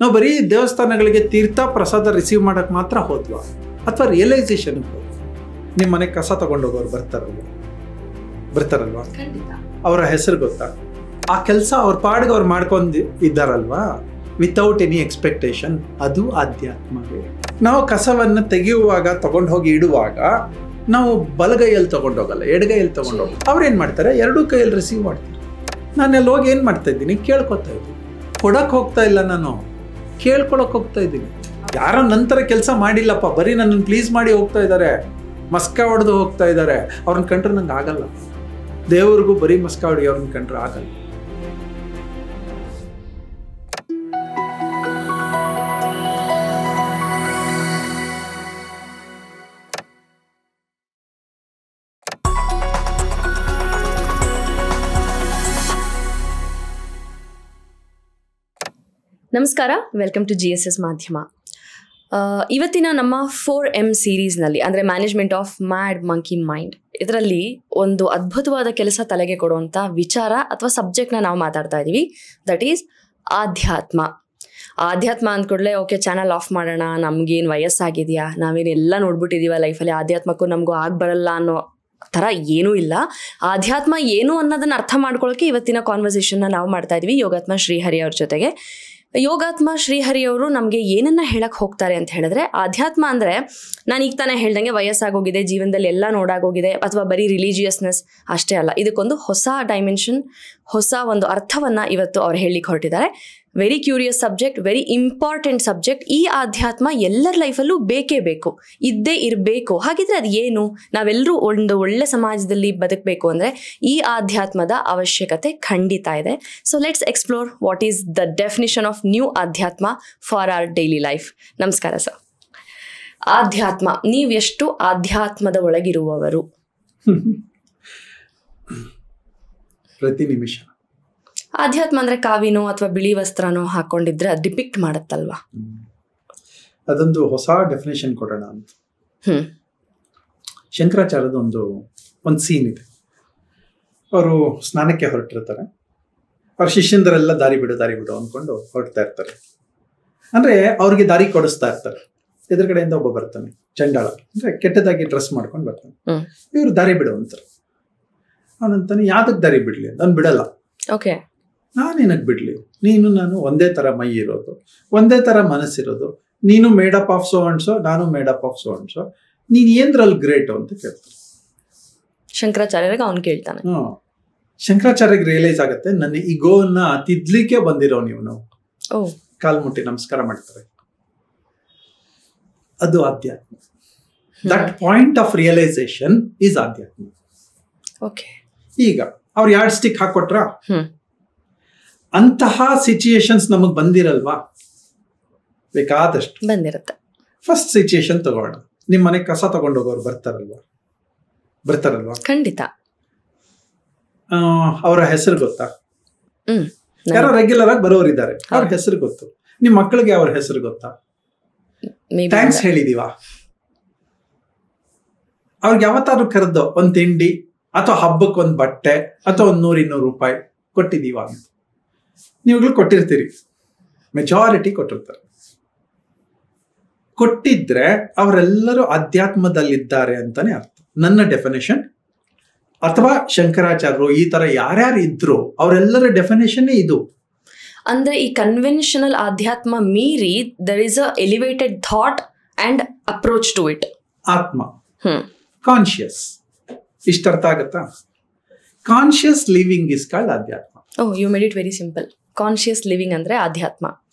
ನಾವು ಬರೀ ದೇವಸ್ಥಾನಗಳಿಗೆ ತೀರ್ಥ ಪ್ರಸಾದ ರಿಸೀವ್ ಮಾಡಕ್ಕೆ ಮಾತ್ರ ಹೋದ್ವಾ, ಅಥವಾ ರಿಯಲೈಸೇಷನ್ ನಿಮ್ಮ ಮನೆಗೆ ಕಸ ತಗೊಂಡೋಗೋರು ಬರ್ತಾರಲ್ವಾ, ಅವರ ಹೆಸರು ಗೊತ್ತಾ? ಆ ಕೆಲಸ ಅವ್ರ ಪಾಡಿಗೆ ಅವ್ರು ಮಾಡ್ಕೊಂಡು ಇದ್ದಾರಲ್ವಾ, ವಿತೌಟ್ ಎನಿ ಎಕ್ಸ್ಪೆಕ್ಟೇಷನ್, ಅದು ಆಧ್ಯಾತ್ಮವೇ. ನಾವು ಕಸವನ್ನು ತೆಗೆಯುವಾಗ ತಗೊಂಡು ಹೋಗಿ ಇಡುವಾಗ ನಾವು ಬಲಗೈಯಲ್ಲಿ ತಗೊಂಡೋಗಲ್ಲ, ಎಡಗೈಯಲ್ಲಿ ತಗೊಂಡೋಗ. ಅವ್ರೇನು ಮಾಡ್ತಾರೆ, ಎರಡೂ ಕೈಯಲ್ಲಿ ರಿಸೀವ್ ಮಾಡ್ತಾರೆ. ನಾನು ಅಲ್ಲಿ ಹೋಗಿ ಏನು ಮಾಡ್ತಾ ಇದ್ದೀನಿ, ಕೇಳ್ಕೊತಾ ಇದ್ದೀನಿ. ಕೊಡಕ್ಕೆ ಹೋಗ್ತಾ ಇಲ್ಲ, ನಾನು ಕೇಳ್ಕೊಳಕ್ಕೆ ಹೋಗ್ತಾ ಇದ್ದೀನಿ. ಯಾರೋ ನಂತರ ಕೆಲಸ ಮಾಡಿಲ್ಲಪ್ಪ, ಬರೀ ನನ್ನನ್ನು ಪ್ಲೀಸ್ ಮಾಡಿ ಹೋಗ್ತಾ ಇದ್ದಾರೆ, ಮಸ್ಕ ಹೊಡೆದು ಹೋಗ್ತಾ ಇದ್ದಾರೆ, ಅವ್ರನ್ನ ಕಂಡ್ರೆ ನಂಗೆ ಆಗಲ್ಲ. ದೇವ್ರಿಗೂ ಬರೀ ಮಸ್ಕ ಹೊಡಿ ಅವ್ರನ್ನ ಕಂಡ್ರೆ ಆಗಲ್ಲ. ನಮಸ್ಕಾರ, ವೆಲ್ಕಮ್ ಟು GSS ಮಾಧ್ಯಮ. ಇವತ್ತಿನ ನಮ್ಮ 4M ಸೀರೀಸ್ನಲ್ಲಿ ಅಂದರೆ management of mad monkey mind, ಇದರಲ್ಲಿ ಒಂದು ಅದ್ಭುತವಾದ ಕೆಲಸ ತಲೆಗೆ ಕೊಡುವಂಥ ವಿಚಾರ ಅಥವಾ ಸಬ್ಜೆಕ್ಟ್ನ ನಾವು ಮಾತಾಡ್ತಾ ಇದ್ದೀವಿ. ದಟ್ ಈಸ್ ಆಧ್ಯಾತ್ಮ. ಆಧ್ಯಾತ್ಮ ಅಂದ್ಕೂಡಲೇ ಓಕೆ ಚಾನಲ್ ಆಫ್ ಮಾಡೋಣ, ನಮಗೇನು ವಯಸ್ಸಾಗಿದೆಯಾ, ನಾವೇನೆಲ್ಲ ನೋಡ್ಬಿಟ್ಟಿದ್ದೀವ ಲೈಫಲ್ಲಿ, ಆಧ್ಯಾತ್ಮಕ್ಕೂ ನಮಗೂ ಆಗಬರಲ್ಲ ಅನ್ನೋ ಥರ ಏನೂ ಇಲ್ಲ. ಆಧ್ಯಾತ್ಮ ಏನು ಅನ್ನೋದನ್ನು ಅರ್ಥ ಮಾಡ್ಕೊಳ್ಳೋಕ್ಕೆ ಇವತ್ತಿನ ಕಾನ್ವರ್ಸೇಷನ್ನ ನಾವು ಮಾಡ್ತಾ ಇದ್ವಿ ಯೋಗಾತ್ಮ ಶ್ರೀಹರಿ ಅವ್ರ ಜೊತೆಗೆ. ಯೋಗಾತ್ಮ ಶ್ರೀಹರಿ ಅವರು ನಮಗೆ ಏನನ್ನ ಹೇಳಕ್ಕೆ ಹೋಗ್ತಾರೆ ಅಂತ ಹೇಳಿದ್ರೆ, ಆಧ್ಯಾತ್ಮ ಅಂದರೆ ನಾನು ಈಗ ತಾನೇ ಹೇಳ್ದಂಗೆ ವಯಸ್ಸಾಗೋಗಿದೆ, ಜೀವನದಲ್ಲಿ ಎಲ್ಲ ನೋಡಾಗೋಗಿದೆ, ಅಥವಾ ಬರೀ ರಿಲಿಜಿಯಸ್ನೆಸ್ ಅಷ್ಟೇ ಅಲ್ಲ, ಇದಕ್ಕೊಂದು ಹೊಸ ಡೈಮೆನ್ಷನ್, ಹೊಸ ಒಂದು ಅರ್ಥವನ್ನು ಇವತ್ತು ಅವ್ರು ಹೇಳಲಿಕ್ಕೆ ಹೊರಟಿದ್ದಾರೆ. Very curious subject, very important subject. ಈ ಆಧ್ಯಾತ್ಮ ಎಲ್ಲರ ಲೈಫಲ್ಲೂ ಬೇಕೇ ಬೇಕು, ಇದ್ದೇ ಇರಬೇಕು. ಹಾಗಿದ್ರೆ ಅದು ಏನು? ನಾವೆಲ್ಲರೂ ಒಂದು ಒಳ್ಳೆ ಸಮಾಜದಲ್ಲಿ ಬದುಕಬೇಕು ಅಂದರೆ ಈ ಆಧ್ಯಾತ್ಮದ ಅವಶ್ಯಕತೆ ಖಂಡಿತ ಇದೆ. So let's explore what is the definition of new ಆಧ್ಯಾತ್ಮ ಫಾರ್ ಅವರ್ ಡೈಲಿ ಲೈಫ್. ನಮಸ್ಕಾರ ಸರ್. ಆಧ್ಯಾತ್ಮ, ನೀವೆಷ್ಟು ಆಧ್ಯಾತ್ಮದ ಒಳಗಿರುವವರು? ಪ್ರತಿ ನಿಮಿಷ. ಆಧ್ಯಾತ್ಮ ಅಂದ್ರೆ ಕಾವಿನೋ ಅಥವಾ ಬಿಳಿ ವಸ್ತ್ರನೋ ಹಾಕೊಂಡಿದ್ರೆ ಅದು ಡಿಪಿಕ್ಟ್ ಮಾಡತ್ತಲ್ವಾ? ಅದೊಂದು ಹೊಸ ಡೆಫಿನೇಷನ್ ಕೊಡೋಣ ಅಂತ. ಶಂಕರಾಚಾರ್ಯದ ಒಂದು ಸೀನ್ ಇದೆ. ಅವರು ಸ್ನಾನಕ್ಕೆ ಹೊರಟಿರ್ತಾರೆ, ಅವ್ರ ಶಿಷ್ಯಂದರೆಲ್ಲ ದಾರಿ ಬಿಡು ಅಂದ್ಕೊಂಡು ಹೊರಡ್ತಾ ಇರ್ತಾರೆ. ಅಂದ್ರೆ ಅವ್ರಿಗೆ ದಾರಿ ಕೊಡಿಸ್ತಾ ಇರ್ತಾರೆ. ಎದುರುಗಡೆಯಿಂದ ಒಬ್ಬ ಬರ್ತಾನೆ, ಚಂಡಾಳ, ಅಂದ್ರೆ ಕೆಟ್ಟದಾಗಿ ಡ್ರೆಸ್ ಮಾಡ್ಕೊಂಡು ಬರ್ತಾನೆ. ಇವ್ರು ದಾರಿ ಬಿಡು ಅಂತಾರೆ. ಅವನಂತಾನೆ ಯಾವ್ದಕ್ಕೆ ದಾರಿ ಬಿಡ್ಲಿ? ನಾನು ಬಿಡಲ್ಲ. ಓಕೆ, ನಾನೇನಕ್ಕೆ ಬಿಡ್ಲಿ? ನೀನು ನಾನು ಒಂದೇ ತರ ಮೈ ಇರೋದು, ಒಂದೇ ತರ ಮನಸ್ಸಿರೋದು. ನೀನು made up of so and so, ನಾನು made up of so and so. ನೀನ್ ಏನ್ರಲ್ಲಿ ಗ್ರೇಟ್ ಅಂತ ಕೇಳ್ತಾನೆ ಶಂಕರಾಚಾರ್ಯರಿಗೆ. ಅವ್ನು ಕೇಳ್ತಾನೆ. ಶಂಕರಾಚಾರ್ಯಗೆ ರಿಯಲೈಸ್ ಆಗುತ್ತೆ, ನನ್ನ ಈಗೋವನ್ನ ತಿದ್ಲಿಕ್ಕೆ ಬಂದಿರೋ ನೀವು. ಕಾಲ್ ಮುಟ್ಟಿ ನಮಸ್ಕಾರ ಮಾಡ್ತಾರೆ. ಅದು ಆಧ್ಯಾತ್ಮ. That point of realization is ಆಧ್ಯಾತ್ಮ. ಓಕೆ, ಈಗ ಅವ್ರು ಯಾರ್ಡ್ ಸ್ಟಿಕ್ ಹಾಕೊಟ್ರ, ಅಂತಹ ಸಿಚುಯೇಷನ್ಸ್ ನಮಗ್ ಬಂದಿರಲ್ವಾ? ಬೇಕಾದಷ್ಟು ಬಂದಿರುತ್ತೆ. ಫಸ್ಟ್ ಸಿಚುಯೇಷನ್ ತಗೋಣ. ನಿಮ್ ಮನೆಗೆ ಕಸ ತಗೊಂಡೋಗೋರು ಬರ್ತಾರಲ್ವಾ? ಖಂಡಿತ. ಅವರ ಹೆಸರು ಗೊತ್ತಾ? ಯಾರೋ ರೆಗ್ಯುಲರ್ ಆಗಿ ಬರೋರಿದ್ದಾರೆ, ಅವ್ರ ಹೆಸರು ಗೊತ್ತು. ನಿಮ್ ಮಕ್ಕಳಿಗೆ ಅವ್ರ ಹೆಸರು ಗೊತ್ತಾ? ಥ್ಯಾಂಕ್ಸ್ ಹೇಳಿದೀವಾ? ಅವ್ರಿಗೆ ಯಾವತ್ತಾದ್ರು ಕರೆದು ಒಂದ್ ತಿಂಡಿ ಅಥವಾ ಹಬ್ಬಕ್ಕೆ ಒಂದ್ ಬಟ್ಟೆ ಅಥವಾ ಒಂದ್ 100-200 ರೂಪಾಯಿ ಕೊಟ್ಟಿದೀವ ಅಂತ? ನೀವುಗಳು ಕೊಟ್ಟಿರ್ತೀರಿ, ಮೆಜಾರಿಟಿ ಕೊಟ್ಟಿರ್ತಾರೆ. ಕೊಟ್ಟಿದ್ರೆ ಅವರೆಲ್ಲರೂ ಅಧ್ಯಾತ್ಮದಲ್ಲಿದ್ದಾರೆ ಅಂತಾನೆ ಅರ್ಥ, ನನ್ನ ಡೆಫಿನೇಷನ್. ಅಥವಾ ಶಂಕರಾಚಾರ್ಯರು, ಈ ತರ ಯಾರ್ಯಾರು ಇದ್ರು ಅವರೆಲ್ಲರ ಡೆಫಿನೇಷನ್ ಇದು. ಅಂದ್ರೆ ಈ ಕನ್ವೆನ್ಷನಲ್ ಆಧ್ಯಾತ್ಮ ಮೀರಿ there is a elevated thought and approach to it. ಆತ್ಮ, ಕಾನ್ಶಿಯಸ್, ಇಷ್ಟ ಅರ್ಥ ಆಗತ್ತಾ? ಕಾನ್ಶಿಯಸ್ ಲಿವಿಂಗ್ ಇಸ್ ಕಾಲ್ಡ್ ಆಧ್ಯಾತ್ಮ. Oh, you made it very simple. Conscious living ಅಂದ್ರೆ ಆಧ್ಯಾತ್ಮ.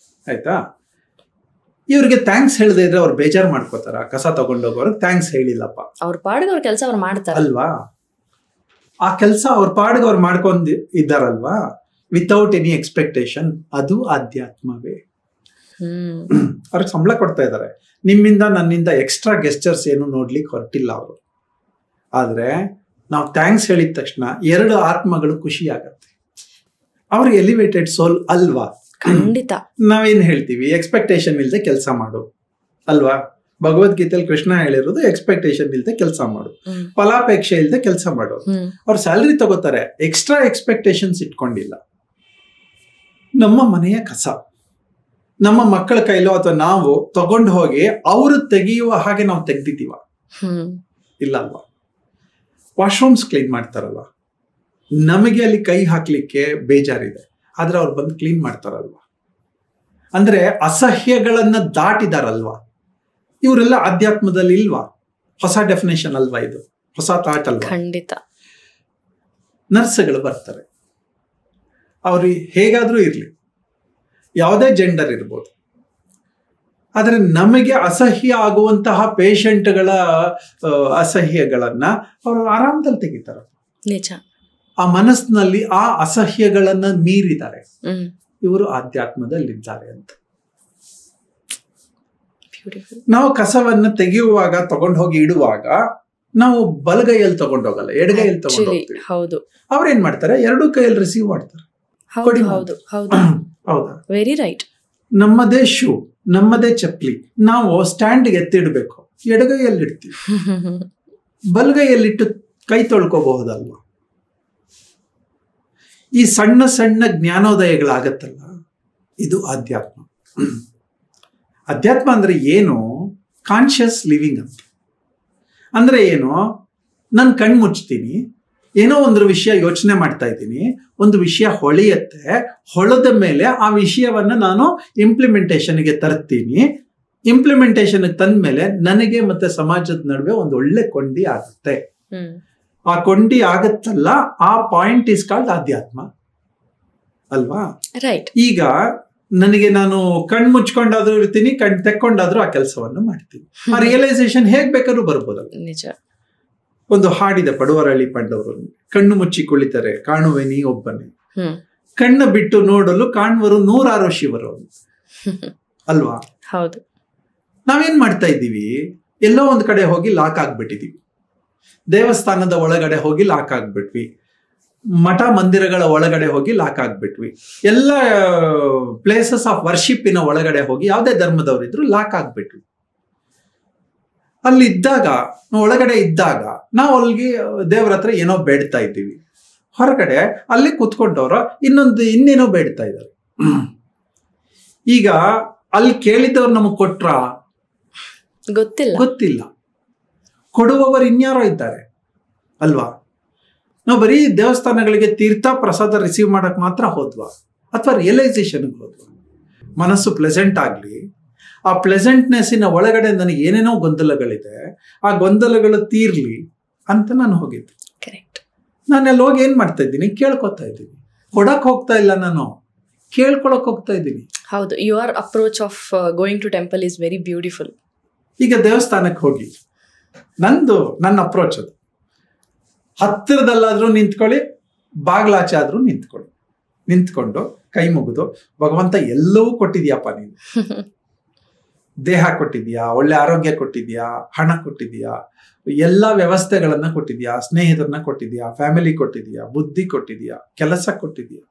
ಆಯ್ತಾ? ಇವ್ರಿಗೆ ಥ್ಯಾಂಕ್ಸ್ ಹೇಳದೇ ಇದ್ರೆ ಅವ್ರು ಬೇಜಾರು ಮಾಡ್ಕೋತಾರ? ಕಸ ತಗೊಂಡೋಗೋರ್ಗೆ ಥ್ಯಾಂಕ್ಸ್ ಹೇಳಿಲ್ಲಪ್ಪ, ಅವ್ರ ಪಾಡಿಗೆ ಅವ್ರ ಕೆಲಸ ಅವ್ರು ಮಾಡ್ತಾರೆ ಅಲ್ವಾ? ಆ ಕೆಲಸ ಅವ್ರ ಪಾಡಿಗೆ ಅವ್ರು ಮಾಡ್ಕೊಂಡ್ ಇದ್ದಾರಲ್ವಾ, ವಿತೌಟ್ ಎನಿ ಎಕ್ಸ್ಪೆಕ್ಟೇಷನ್, ಅದು ಆಧ್ಯಾತ್ಮವೇ. ಅವ್ರಿಗೆ ಸಂಬಳ ಕೊಡ್ತಾ ಇದ್ದಾರೆ, ನಿಮ್ಮಿಂದ ನನ್ನಿಂದ ಎಕ್ಸ್ಟ್ರಾ ಗೆಸ್ಚರ್ಸ್ ಏನು ನೋಡ್ಲಿಕ್ಕೆ ಹೊರಟಿಲ್ಲ ಅವರು. ಆದ್ರೆ ನಾವು ಥ್ಯಾಂಕ್ಸ್ ಹೇಳಿದ ತಕ್ಷಣ 2 ಆತ್ಮಗಳು ಖುಷಿ ಆಗತ್ತೆ. ಅವ್ರ ಎಲಿವೇಟೆಡ್ ಸೋಲ್ ಅಲ್ವಾ? ಖಂಡಿತ. ನಾವೇನ್ ಹೇಳ್ತೀವಿ, ಎಕ್ಸ್ಪೆಕ್ಟೇಷನ್ ಇಲ್ಲದೆ ಕೆಲಸ ಮಾಡು ಅಲ್ವಾ? ಭಗವದ್ಗೀತೆಯಲ್ಲಿ ಕೃಷ್ಣ ಹೇಳಿರೋದು ಎಕ್ಸ್ಪೆಕ್ಟೇಷನ್ ಇಲ್ಲದೆ ಕೆಲಸ ಮಾಡು, ಫಲಾಪೇಕ್ಷೆ ಇಲ್ಲದೆ ಕೆಲಸ ಮಾಡು. ಅವ್ರು ಸ್ಯಾಲರಿ ತಗೋತಾರೆ, ಎಕ್ಸ್ಟ್ರಾ ಎಕ್ಸ್ಪೆಕ್ಟೇಷನ್ಸ್ ಇಟ್ಕೊಂಡಿಲ್ಲ. ನಮ್ಮ ಮನೆಯ ಕಸ ನಮ್ಮ ಮಕ್ಕಳ ಕೈಲೋ ಅಥವಾ ನಾವು ತಗೊಂಡು ಹೋಗಿ ಅವರು ತೆಗೆಯುವ ಹಾಗೆ ನಾವು ತೆಗ್ದಿದ್ದೀವ? ಇಲ್ಲ ಅಲ್ವಾ? ವಾಶ್ರೂಮ್ಸ್ ಕ್ಲೀನ್ ಮಾಡ್ತಾರಲ್ವ, ನಮಗೆ ಅಲ್ಲಿ ಕೈ ಹಾಕ್ಲಿಕ್ಕೆ ಬೇಜಾರಿದೆ, ಆದ್ರೆ ಅವ್ರು ಬಂದು ಕ್ಲೀನ್ ಮಾಡ್ತಾರಲ್ವಾ? ಅಂದ್ರೆ ಅಸಹ್ಯಗಳನ್ನ ದಾಟಿದಾರಲ್ವಾ? ಇವರೆಲ್ಲ ಅಧ್ಯಾತ್ಮದಲ್ಲಿ ಇಲ್ವಾ? ಹೊಸ ಡೆಫಿನೇಷನ್ ಅಲ್ವಾ ಇದು? ಹೊಸ ಥಾಟ್ ಅಲ್ವಾ? ಖಂಡಿತ. ನರ್ಸ್ಗಳು ಬರ್ತಾರೆ, ಅವ್ರು ಹೇಗಾದ್ರೂ ಇರ್ಲಿ, ಯಾವುದೇ ಜೆಂಡರ್ ಇರ್ಬೋದು, ಆದರೆ ನಮಗೆ ಅಸಹ್ಯ ಆಗುವಂತಹ ಪೇಷಂಟ್ಗಳ ಅಸಹ್ಯಗಳನ್ನ ಅವರು ಆರಾಮದಲ್ಲಿ ತೆಗಿತಾರೆ. ನಿಜ. ಆ ಮನಸ್ಸಿನಲ್ಲಿ ಆ ಅಸಹ್ಯಗಳನ್ನ ಮೀರಿದ್ದಾರೆ, ಇವರು ಆಧ್ಯಾತ್ಮದಲ್ಲಿದ್ದಾರೆ ಅಂತ. ನಾವು ಕಸವನ್ನ ತೆಗೆಯುವಾಗ ತಗೊಂಡು ಹೋಗಿ ಇಡುವಾಗ ನಾವು ಬಲಗೈಯಲ್ಲಿ ತಗೊಂಡೋಗಲ್ಲ, ಎಡಗೈಯಲ್ಲಿ ತಗೊಂಡು ಹೋಗ್ತೀವಿ. ಹೌದು. ಅವ್ರೇನ್ ಮಾಡ್ತಾರೆ, ಎರಡೂ ಕೈಯಲ್ಲಿ ರಿಸೀವ್ ಮಾಡ್ತಾರೆ. ಹೌದಾ? Very right. ನಮ್ಮದೇ ಶೂ, ನಮ್ಮದೇ ಚಪ್ಪಲಿ ನಾವು ಸ್ಟ್ಯಾಂಡ್ಗೆ ಎತ್ತಿಡ್ಬೇಕು, ಎಡಗೈಯಲ್ಲಿ ಇಡ್ತೀವಿ. ಬಲಗೈಯಲ್ಲಿಟ್ಟು ಕೈ ತೊಳ್ಕೋಬಹುದಲ್ವಾ? ಈ ಸಣ್ಣ ಸಣ್ಣ ಜ್ಞಾನೋದಯಗಳಾಗತ್ತಲ್ಲ, ಇದು ಅಧ್ಯಾತ್ಮ. ಅಧ್ಯಾತ್ಮ ಅಂದ್ರೆ ಏನು? ಕಾನ್ಶಿಯಸ್ ಲಿವಿಂಗ್ ಅಂತ. ಅಂದ್ರೆ ಏನು? ನಾನು ಕಣ್ಣು ಮುಚ್ತೀನಿ, ಏನೋ ಒಂದು ವಿಷಯ ಯೋಚನೆ ಮಾಡ್ತಾ ಇದ್ದೀನಿ, ಒಂದು ವಿಷಯ ಹೊಳೆಯುತ್ತೆ, ಹೊಳೆದ ಮೇಲೆ ಆ ವಿಷಯವನ್ನ ನಾನು ಇಂಪ್ಲಿಮೆಂಟೇಷನ್ಗೆ ತರ್ತೀನಿ. ಇಂಪ್ಲಿಮೆಂಟೇಷನ್ಗೆ ತಂದ ಮೇಲೆ ನನಗೆ ಮತ್ತೆ ಸಮಾಜದ ನಡುವೆ ಒಂದು ಒಳ್ಳೆ ಕೊಂಡಿ ಆಗುತ್ತೆ. ಆ ಕೊಂಡಿ ಆಗತ್ತಲ್ಲ, ಆ ಪಾಯಿಂಟ್ ಇಸ್ ಕಾಲ್ಡ್ ಅಧ್ಯಾತ್ಮ ಅಲ್ವಾ? ರೈಟ್. ಈಗ ನನಗೆ ನಾನು ಕಣ್ಣು ಮುಚ್ಕೊಂಡಾದ್ರೂ ಇರ್ತೀನಿ, ಕಣ್ಣು ತೆಕ್ಕೊಂಡಾದ್ರೂ ಆ ಕೆಲಸವನ್ನು ಮಾಡ್ತೀನಿ. ಆ ರಿಯಲೈಸೇಷನ್ ಹೇಗ್ ಬೇಕಾದ್ರೂ ಬರ್ಬೋದಲ್ಲ. ನಿಜ. ಒಂದು ಹಾಡಿದೆ ಪಡುವರಳ್ಳಿ ಪಂಡವರು, ಕಣ್ಣು ಮುಚ್ಚಿ ಕುಳಿತರೆ ಕಾಣುವೆ ನೀ ಒಬ್ಬನೇ, ಕಣ್ಣು ಬಿಟ್ಟು ನೋಡಲು ಕಾಣುವರು 106 ಶಿವರು ಅಲ್ವಾ? ಹೌದು. ನಾವೇನ್ ಮಾಡ್ತಾ ಇದ್ದೀವಿ, ಎಲ್ಲೋ ಒಂದ್ ಕಡೆ ಹೋಗಿ ಲಾಕ್ ಆಗ್ಬಿಟ್ಟಿದೀವಿ. ದೇವಸ್ಥಾನದ ಒಳಗಡೆ ಹೋಗಿ ಲಾಕ್ ಆಗ್ಬಿಟ್ವಿ, ಮಠ ಮಂದಿರಗಳ ಒಳಗಡೆ ಹೋಗಿ ಲಾಕ್ ಆಗ್ಬಿಟ್ವಿ, ಎಲ್ಲ ಪ್ಲೇಸಸ್ ಆಫ್ ವರ್ಷಿಪ್ಪಿನ ಒಳಗಡೆ ಹೋಗಿ ಯಾವುದೇ ಧರ್ಮದವರಿದ್ರು ಲಾಕ್ ಆಗ್ಬಿಟ್ವಿ. ಅಲ್ಲಿ ಇದ್ದಾಗ, ಒಳಗಡೆ ಇದ್ದಾಗ ನಾವು ಅಲ್ಲಿಗೆ ದೇವ್ರ ಹತ್ರ ಏನೋ ಬೇಡ್ತಾ ಇದ್ದೀವಿ, ಹೊರಗಡೆ ಅಲ್ಲಿ ಕೂತ್ಕೊಂಡವ್ರು ಇನ್ನೇನೋ ಬೇಡ್ತಾ ಇದ್ದಾರೆ. ಈಗ ಅಲ್ಲಿ ಕೇಳಿದವ್ರು ನಮಗ್ ಕೊಟ್ರ? ಗೊತ್ತಿಲ್ಲ. ಕೊಡುವವರು ಇನ್ಯಾರೋ ಇದ್ದಾರೆ ಅಲ್ವಾ? ನಾವು ಬರೀ ದೇವಸ್ಥಾನಗಳಿಗೆ ತೀರ್ಥ ಪ್ರಸಾದ ರಿಸೀವ್ ಮಾಡಕ್ ಮಾತ್ರ ಹೋದ್ವಾ, ಅಥವಾ ರಿಯಲೈಸೇಷನ್ಗೆ ಹೋದ್ವಾ? ಮನಸ್ಸು ಪ್ಲೆಸೆಂಟ್ ಆಗ್ಲಿ, ಆ ಪ್ಲೆಸೆಂಟ್ನೆಸ್ಸಿನ ಒಳಗಡೆ ನನಗೆ ಏನೇನೋ ಗೊಂದಲಗಳಿದೆ, ಆ ಗೊಂದಲಗಳು ತೀರ್ಲಿ ಅಂತ ನಾನು ಹೋಗಿದ್ದೆ. ಕರೆಕ್ಟ್. ನಾನು ಅಲ್ಲಿ ಹೋಗಿ ಏನ್ ಮಾಡ್ತಾ ಇದ್ದೀನಿ, ಕೇಳ್ಕೊತಾ ಇದ್ದೀನಿ. ಕೊಡಕ್ ಹೋಗ್ತಾ ಇಲ್ಲ, ನಾನು ಕೇಳ್ಕೊಳಕ್ ಹೋಗ್ತಾ ಇದ್ದೀನಿ. ಹೌದು. Your approach of going to temple is very beautiful. ಈಗ ದೇವಸ್ಥಾನಕ್ಕೆ ಹೋಗಿ ನನ್ನ ಅಪ್ರೋಚ್ ಅದು, ಹತ್ತಿರದಲ್ಲಾದ್ರೂ ನಿಂತ್ಕೊಳ್ಳಿ, ಬಾಗ್ಲಾಚೆ ಆದ್ರೂ ನಿಂತ್ಕೊಂಡು ಕೈ ಮುಗಿದು, ಭಗವಂತ ಎಲ್ಲವೂ ಕೊಟ್ಟಿದ್ಯಪ್ಪ, ನೀನು ದೇಹ ಕೊಟ್ಟಿದ್ಯಾ, ಒಳ್ಳೆ ಆರೋಗ್ಯ ಕೊಟ್ಟಿದ್ಯಾ, ಹಣ ಕೊಟ್ಟಿದ್ಯಾ, ಎಲ್ಲ ವ್ಯವಸ್ಥೆಗಳನ್ನ ಕೊಟ್ಟಿದ್ಯಾ, ಸ್ನೇಹಿತರನ್ನ ಕೊಟ್ಟಿದ್ಯಾ, ಫ್ಯಾಮಿಲಿ ಕೊಟ್ಟಿದ್ಯಾ, ಬುದ್ಧಿ ಕೊಟ್ಟಿದ್ಯಾ, ಕೆಲಸ ಕೊಟ್ಟಿದ್ಯಾ,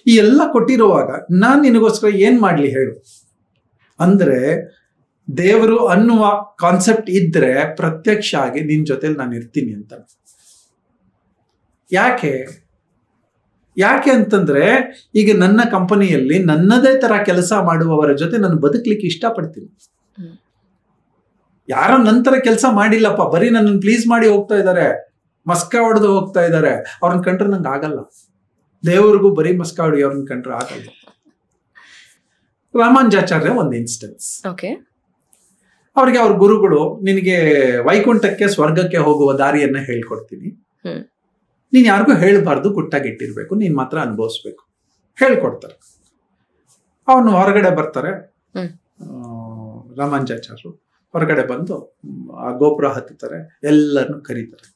ಈ ಎಲ್ಲ ಕೊಟ್ಟಿರುವಾಗ ನಾನ್ ನಿನಗೋಸ್ಕರ ಏನ್ ಮಾಡ್ಲಿ ಹೇಳು ಅಂದ್ರೆ, ದೇವರು ಅನ್ನುವ ಕಾನ್ಸೆಪ್ಟ್ ಇದ್ರೆ ಪ್ರತ್ಯಕ್ಷ ಆಗಿ ನಿನ್ ಜೊತೆಲಿ ನಾನು ಇರ್ತೀನಿ ಅಂತ. ಯಾಕೆ ಅಂತಂದ್ರೆ, ಈಗ ನನ್ನ ಕಂಪನಿಯಲ್ಲಿ ನನ್ನದೇ ತರ ಕೆಲಸ ಮಾಡುವವರ ಜೊತೆ ನಾನು ಬದುಕಲಿಕ್ಕೆ ಇಷ್ಟಪಡ್ತೀನಿ. ಯಾರೋ ನಂತರ ಕೆಲಸ ಮಾಡಿಲ್ಲಪ್ಪ, ಬರೀ ನನ್ನನ್ನು ಪ್ಲೀಸ್ ಮಾಡಿ ಹೋಗ್ತಾ ಇದ್ದಾರೆ, ಮಸ್ಕ ಹೊಡೆದು ಹೋಗ್ತಾ ಇದ್ದಾರೆ, ಅವ್ರನ್ನ ಕಂಡ್ರೆ ನಂಗೆ ಆಗಲ್ಲ. ದೇವ್ರಿಗೂ ಬರೀ ಮಸ್ಕ ಹೊಡಿ ಅವ್ರನ್ನ ಕಂಡ್ರೆ ಆಗಲ್ಲ. ರಾಮಾನುಜಾಚಾರ್ಯ ಒಂದು ಇನ್ಸ್ಟೆನ್ಸ್. ಅವ್ರಿಗೆ ಅವ್ರ ಗುರುಗಳು, ನಿನಗೆ ವೈಕುಂಠಕ್ಕೆ ಸ್ವರ್ಗಕ್ಕೆ ಹೋಗುವ ದಾರಿಯನ್ನ ಹೇಳ್ಕೊಡ್ತೀನಿ, ನೀನ್ ಯಾರಿಗೂ ಹೇಳ್ಬಾರ್ದು, ಗುಟ್ಟಾಗಿಟ್ಟಿರ್ಬೇಕು, ನೀನ್ ಮಾತ್ರ ಅನುಭವಿಸ್ಬೇಕು, ಹೇಳ್ಕೊಡ್ತಾರೆ. ಅವನು ಹೊರಗಡೆ ಬರ್ತಾರೆ, ರಾಮಾನುಜಾಚಾರ್ಯರು ಹೊರಗಡೆ ಬಂದು ಆ ಗೋಪುರ ಹತ್ತುತ್ತಾರೆ, ಎಲ್ಲರನ್ನು ಕರೀತಾರೆ,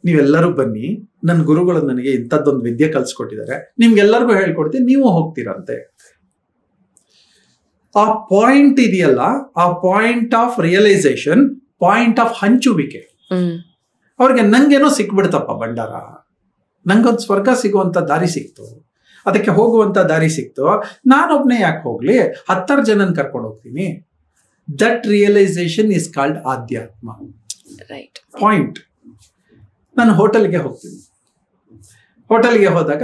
ನೀವೆಲ್ಲರೂ ಬನ್ನಿ, ನನ್ನ ಗುರುಗಳು ನನಗೆ ಇಂಥದ್ದೊಂದು ವಿದ್ಯೆ ಕಲ್ಸ್ಕೊಟ್ಟಿದ್ದಾರೆ, ನಿಮ್ಗೆಲ್ಲರಿಗೂ ಹೇಳ್ಕೊಡ್ತೀನಿ, ನೀವು ಹೋಗ್ತೀರಂತೆ. ಆ ಪಾಯಿಂಟ್ ಇದೆಯಲ್ಲ, ಆ point of realisation, point of ಹಂಚುವಿಕೆ, ಅವ್ರಿಗೆ ನಂಗೇನೋ ಸಿಕ್ಬಿಡ್ತಪ್ಪ ಭಂಡಾರ, ನಂಗೊಂದು ಸ್ವರ್ಗ ಸಿಗುವಂತ ದಾರಿ ಸಿಕ್ತು, ಅದಕ್ಕೆ ಹೋಗುವಂತ ದಾರಿ ಸಿಕ್ತು, ನಾನೊಬ್ನೇ ಯಾಕೆ ಹೋಗ್ಲಿ, 10 ಜನನ್ ಕರ್ಕೊಂಡು ಹೋಗ್ತೀನಿ. ದಟ್ ರಿಯಲೈಸೇಷನ್ ಇಸ್ ಕಾಲ್ಡ್ ಆಧ್ಯಾತ್ಮ. ರೈಟ್. ಪಾಯಿಂಟ್. ನಾನು ಹೋಟೆಲ್ಗೆ ಹೋಗ್ತೀನಿ, ಹೋಟೆಲ್ಗೆ ಹೋದಾಗ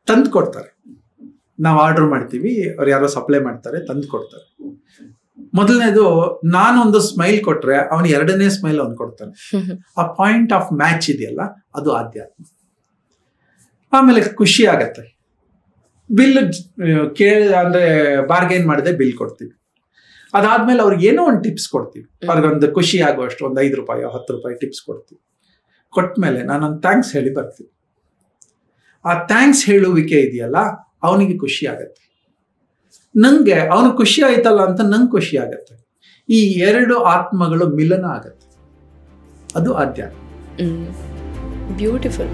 ತಂದು ಕೊಡ್ತಾರೆ, ನಾವು ಆರ್ಡರ್ ಮಾಡ್ತೀವಿ, ಅವ್ರು ಯಾರೋ ಸಪ್ಲೈ ಮಾಡ್ತಾರೆ, ತಂದು ಕೊಡ್ತಾರೆ. ಮೊದಲನೇದು ನಾನೊಂದು ಸ್ಮೈಲ್ ಕೊಟ್ರೆ ಅವನು ಎರಡನೇ ಸ್ಮೈಲ್ ಅವ್ನು ಕೊಡ್ತಾನೆ. ಆ ಪಾಯಿಂಟ್ ಆಫ್ ಮ್ಯಾಚ್ ಇದೆಯಲ್ಲ, ಅದು ಆಧ್ಯಾತ್ಮ. ಆಮೇಲೆ ಖುಷಿ ಆಗತ್ತೆ. ಬಿಲ್ ಅಂದ್ರೆ ಬಾರ್ಗೇನ್ ಮಾಡದೆ ಬಿಲ್ ಕೊಡ್ತೀವಿ. ಅದಾದ್ಮೇಲೆ ಅವ್ರಿಗೆ ಏನೋ ಒಂದು ಟಿಪ್ಸ್ ಕೊಡ್ತೀವಿ, ಅವ್ರಿಗೊಂದು ಖುಷಿ ಆಗುವಷ್ಟು ಒಂದು 5 ರೂಪಾಯಿ 10 ರೂಪಾಯಿ ಟಿಪ್ಸ್ ಕೊಡ್ತೀವಿ. ಕೊಟ್ಮೇಲೆ ನಾನೊಂದು ಥ್ಯಾಂಕ್ಸ್ ಹೇಳಿ ಬರ್ತೀವಿ. ಆ ಥ್ಯಾಂಕ್ಸ್ ಹೇಳುವಿಕೆ ಇದೆಯಲ್ಲ, ಅವನಿಗೆ ಖುಷಿ ಆಗತ್ತೆ, ನಂಗೆ ಅವನು ಖುಷಿ ಆಯ್ತಲ್ಲ ಅಂತ ನಂಗೆ ಖುಷಿ ಆಗತ್ತೆ. ಈ 2 ಆತ್ಮಗಳು ಮಿಲನ ಆಗತ್ತೆ, ಅದು ಆಧ್ಯಾತ್ಮ. ಬ್ಯೂಟಿಫುಲ್.